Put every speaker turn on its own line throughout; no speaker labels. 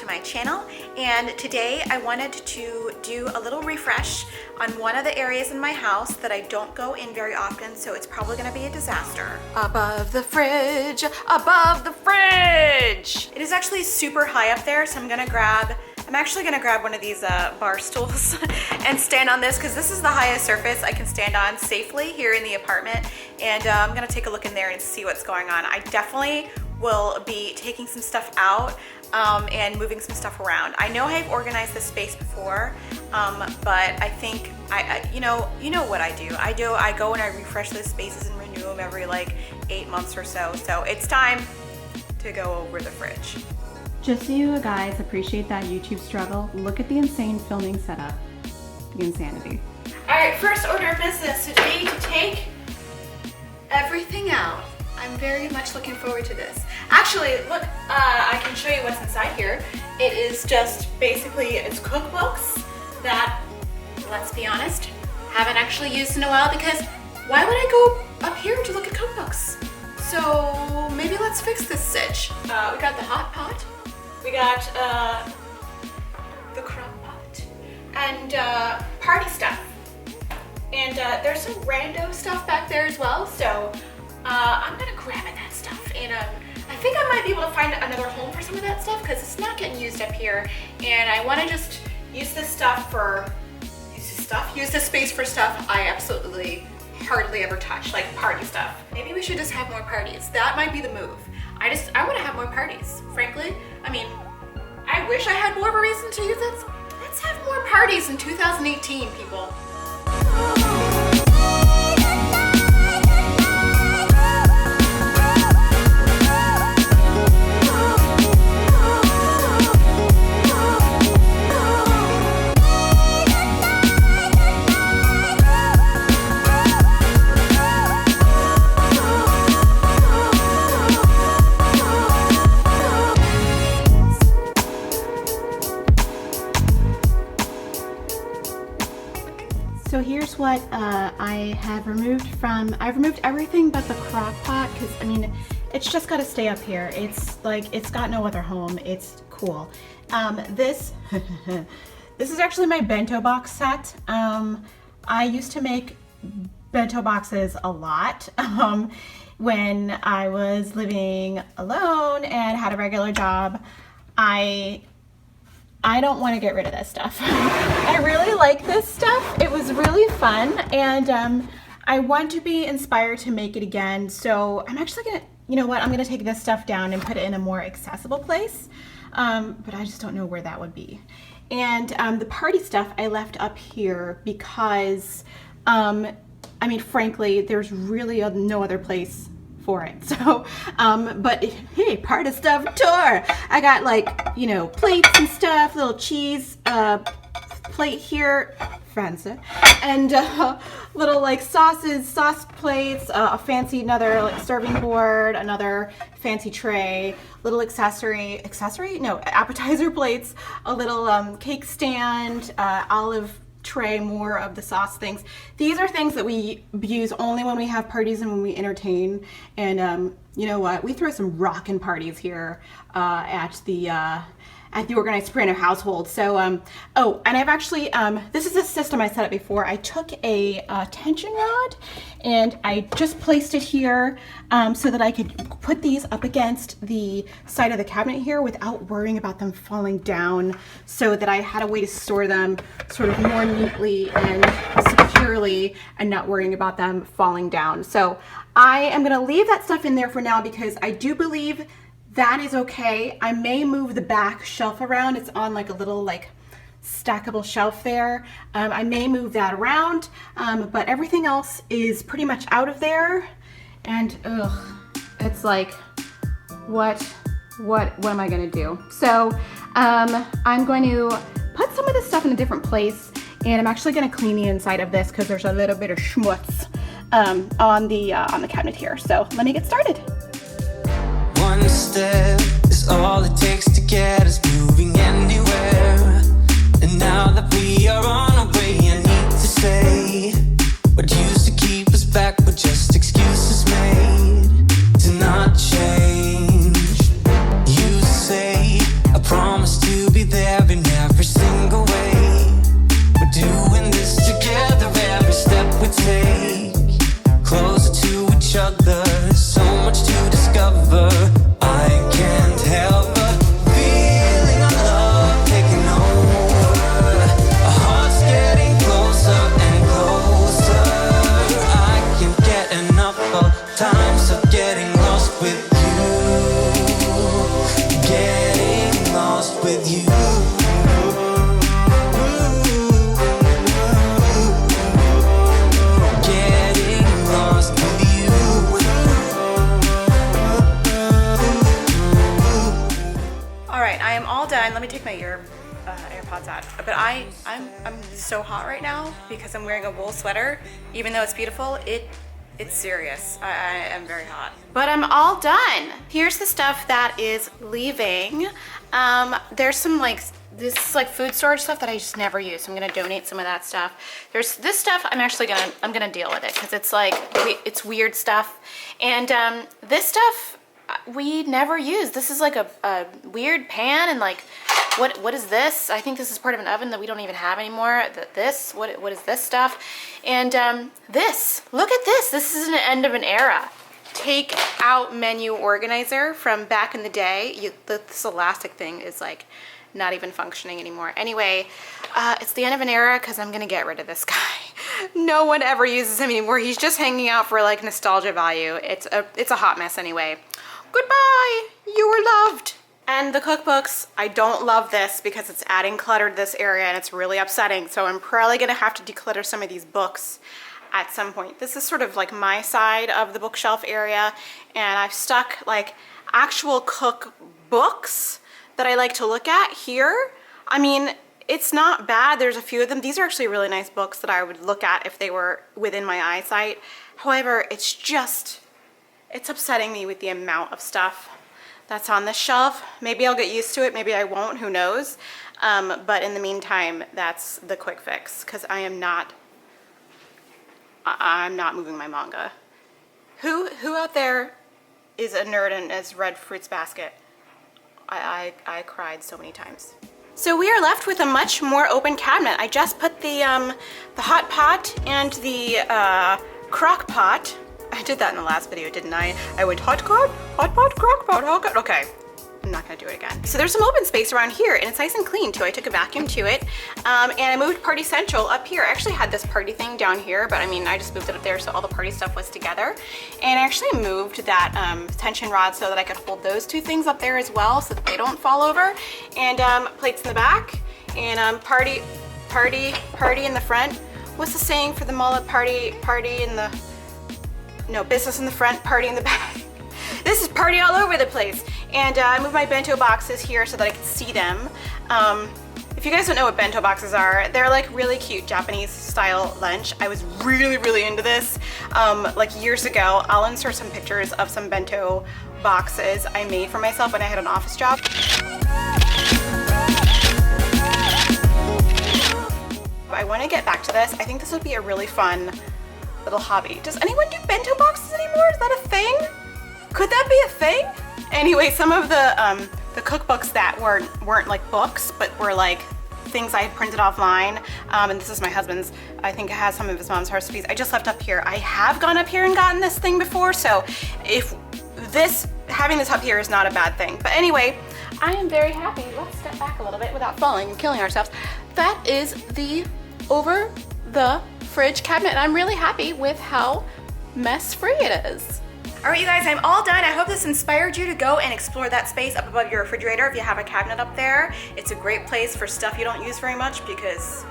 my channel, and today I wanted to do a little refresh on one of the areas in my house that I don't go in very often, so it's probably gonna be a disaster. Above the fridge, above the fridge! It is actually super high up there, so I'm actually gonna grab one of these bar stools and stand on this because this is the highest surface I can stand on safely here in the apartment, and I'm gonna take a look in there and see what's going on. I definitely will be taking some stuff out and moving some stuff around. I know I've organized this space before, but I think you know what I do. I go and I refresh those spaces and renew them every like 8 months or so. So it's time to go over the fridge.
Just so you guys appreciate that YouTube struggle, look at the insane filming setup. The insanity.
All right, first order of business would be to take everything out. I'm very much looking forward to this. Actually, look, I can show you what's inside here. It is just basically, it's cookbooks that, let's be honest, haven't actually used in a while because why would I go up here to look at cookbooks? So maybe let's fix this sitch. We got the hot pot, we got the crock pot, and party stuff. And there's some rando stuff back there as well, so I'm gonna grab at that stuff, and I think I might be able to find another home for some of that stuff because it's not getting used up here, and I want to just use this stuff for use this space for stuff I absolutely hardly ever touch, like party stuff. Maybe we should just have more parties. That might be the move. I want to have more parties, frankly. I mean, I wish I had more of a reason to use this. Let's have more parties in 2018, people.
So here's what I've removed everything but the crock pot because I mean it's just got to stay up here. It's like it's got no other home. It's cool. This is actually my bento box set. I used to make bento boxes a lot when I was living alone and had a regular job. I don't want to get rid of this stuff. I really like this stuff. It was really fun, and I want to be inspired to make it again. So I'm actually gonna, you know what, I'm gonna take this stuff down and put it in a more accessible place, but I just don't know where that would be. And the party stuff I left up here because, I mean, frankly, there's really no other place for it. So, but hey, party stuff tour. I got like, you know, plates and stuff, little cheese plate here, fancy, and little like sauce plates, a fancy another like serving board, another fancy tray, little appetizer plates, a little cake stand, olive tray, more of the sauce things. These are things that we use only when we have parties and when we entertain, and you know what, we throw some rockin' parties here at the Organized Prano household. So oh, and I've actually this is a system I set up before. I took a tension rod and I just placed it here so that I could put these up against the side of the cabinet here without worrying about them falling down, so that I had a way to store them sort of more neatly and securely and not worrying about them falling down. So I am gonna leave that stuff in there for now because I do believe that is okay. I may move the back shelf around. It's on like a little like stackable shelf there. I may move that around, but everything else is pretty much out of there. And it's like, what am I gonna do? So I'm going to put some of this stuff in a different place, and I'm actually gonna clean the inside of this because there's a little bit of schmutz on the cabinet here. So let me get started.
One step is all it takes to get us moving anywhere. And now that we are on our way, I need to say what used to keep us back were just excuses made to not change. You say I promise to every single way. We're doing this together, every step we take closer to each other. There's so much to discover. I can't help but feeling our love taking over. Our hearts getting closer and closer. I can't get enough of times of getting lost with you. Getting lost with you.
Let me take my AirPods out. But I'm so hot right now because I'm wearing a wool sweater. Even though it's beautiful, it's serious. I am very hot. But I'm all done. Here's the stuff that is leaving. There's some this is like food storage stuff that I just never use. So I'm gonna donate some of that stuff. There's this stuff I'm gonna deal with it because it's weird stuff. And this stuff we never use. This is like a weird pan, and like what is this? I think this is part of an oven that we don't even have anymore. What is this stuff? And this, look at this. This is an end of an era. Take out menu organizer from back in the day. This elastic thing is like not even functioning anymore. Anyway, it's the end of an era because I'm gonna get rid of this guy. No one ever uses him anymore. He's just hanging out for like nostalgia value. It's a hot mess anyway. Goodbye, you were loved. And the cookbooks, I don't love this because it's adding clutter to this area and it's really upsetting. So I'm probably gonna have to declutter some of these books at some point. This is sort of like my side of the bookshelf area, and I've stuck like actual cookbooks that I like to look at here. I mean, it's not bad. There's a few of them. These are actually really nice books that I would look at if they were within my eyesight. However, it's upsetting me with the amount of stuff that's on this shelf. Maybe I'll get used to it, maybe I won't, who knows. But in the meantime, that's the quick fix, because I'm not moving my manga. Who out there is a nerd and has read Fruits Basket? I cried so many times. So we are left with a much more open cabinet. I just put the hot pot and the crock pot. I did that in the last video, didn't I? I went hot pot, crock pot, okay. I'm not gonna do it again. So there's some open space around here, and it's nice and clean too. I took a vacuum to it, and I moved Party Central up here. I actually had this party thing down here, but I mean, I just moved it up there so all the party stuff was together. And I actually moved that tension rod so that I could hold those two things up there as well so that they don't fall over. And plates in the back, and party in the front. What's the saying for the mullet? Party in the... No, business in the front, party in the back. This is party all over the place. And I moved my bento boxes here so that I could see them. If you guys don't know what bento boxes are, they're like really cute Japanese style lunch. I was really into this like years ago. I'll insert some pictures of some bento boxes I made for myself when I had an office job. I want to get back to this. I think this would be a really fun little hobby. Does anyone do bento boxes anymore? Is that a thing? Could that be a thing? Anyway, some of the cookbooks that weren't like books, but were like things I had printed offline. And this is my husband's. I think it has some of his mom's recipes. I just left up here. I have gone up here and gotten this thing before, so if having this up here is not a bad thing. But anyway, I am very happy. Let's step back a little bit without falling and killing ourselves. That is the over the fridge cabinet, and I'm really happy with how mess-free it is. All right, you guys, I'm all done. I hope this inspired you to go and explore that space up above your refrigerator if you have a cabinet up there. It's a great place for stuff you don't use very much because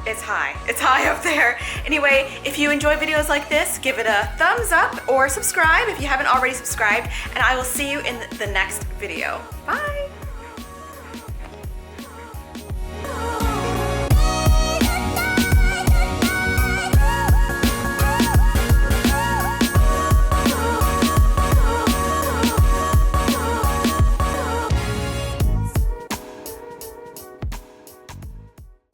it's high. It's high up there. Anyway, if you enjoy videos like this, give it a thumbs up or subscribe if you haven't already subscribed, and I will see you in the next video. Bye.